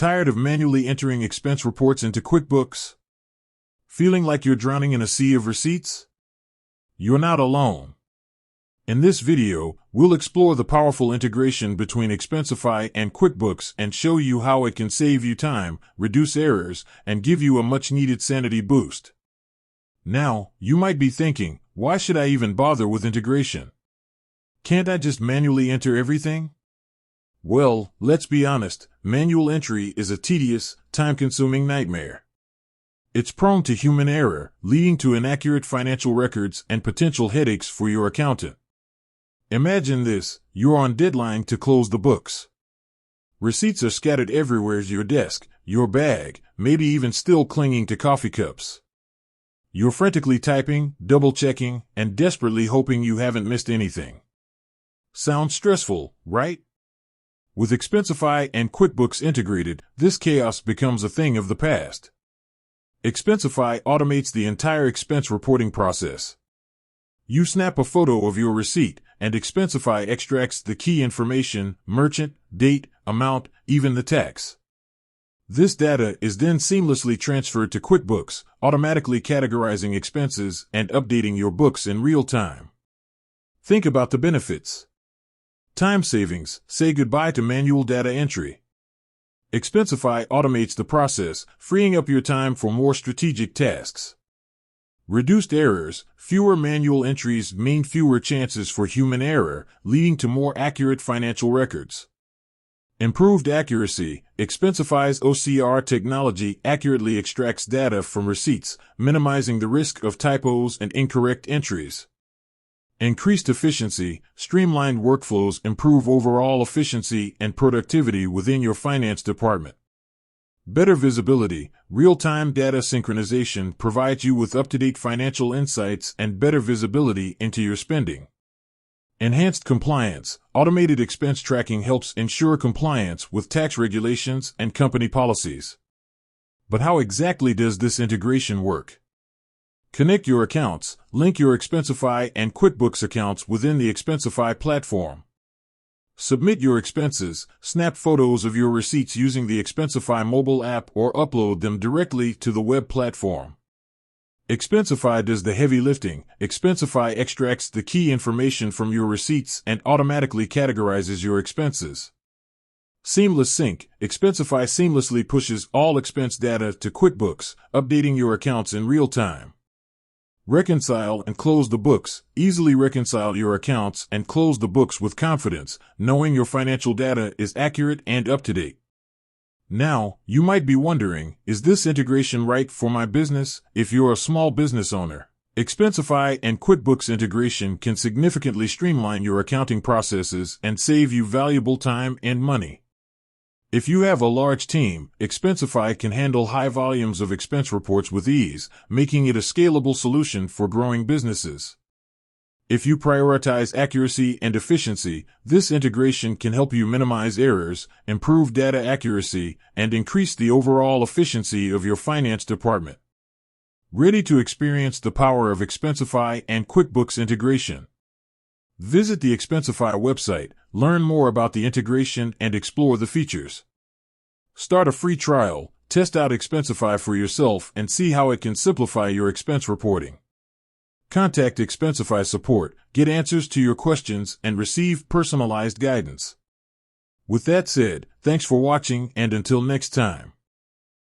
Tired of manually entering expense reports into QuickBooks? Feeling like you're drowning in a sea of receipts? You're not alone. In this video, we'll explore the powerful integration between Expensify and QuickBooks and show you how it can save you time, reduce errors, and give you a much-needed sanity boost. Now, you might be thinking, why should I even bother with integration? Can't I just manually enter everything? Well, let's be honest, manual entry is a tedious, time-consuming nightmare. It's prone to human error, leading to inaccurate financial records and potential headaches for your accountant. Imagine this, you're on deadline to close the books. Receipts are scattered everywhere: your desk, your bag, maybe even still clinging to coffee cups. You're frantically typing, double-checking, and desperately hoping you haven't missed anything. Sounds stressful, right? With Expensify and QuickBooks integrated, this chaos becomes a thing of the past. Expensify automates the entire expense reporting process. You snap a photo of your receipt, and Expensify extracts the key information: merchant, date, amount, even the tax. This data is then seamlessly transferred to QuickBooks, automatically categorizing expenses and updating your books in real time. Think about the benefits. Time savings: say goodbye to manual data entry. Expensify automates the process, freeing up your time for more strategic tasks. Reduced errors: fewer manual entries mean fewer chances for human error, leading to more accurate financial records. Improved accuracy: Expensify's OCR technology accurately extracts data from receipts, minimizing the risk of typos and incorrect entries. Increased efficiency: streamlined workflows improve overall efficiency and productivity within your finance department. Better visibility: real-time data synchronization provides you with up-to-date financial insights and better visibility into your spending. Enhanced compliance: automated expense tracking helps ensure compliance with tax regulations and company policies. But how exactly does this integration work? Connect your accounts: link your Expensify and QuickBooks accounts within the Expensify platform. Submit your expenses: snap photos of your receipts using the Expensify mobile app or upload them directly to the web platform. Expensify does the heavy lifting. Expensify extracts the key information from your receipts and automatically categorizes your expenses. Seamless sync: Expensify seamlessly pushes all expense data to QuickBooks, updating your accounts in real time. Reconcile and close the books: easily reconcile your accounts and close the books with confidence, knowing your financial data is accurate and up to date. Now, you might be wondering, is this integration right for my business? If you're a small business owner, Expensify and QuickBooks integration can significantly streamline your accounting processes and save you valuable time and money. If you have a large team, Expensify can handle high volumes of expense reports with ease, making it a scalable solution for growing businesses. If you prioritize accuracy and efficiency, this integration can help you minimize errors, improve data accuracy, and increase the overall efficiency of your finance department. Ready to experience the power of Expensify and QuickBooks integration? Visit the Expensify website, learn more about the integration, and explore the features. Start a free trial, test out Expensify for yourself, and see how it can simplify your expense reporting. Contact Expensify support, get answers to your questions, and receive personalized guidance. With that said, thanks for watching, and until next time.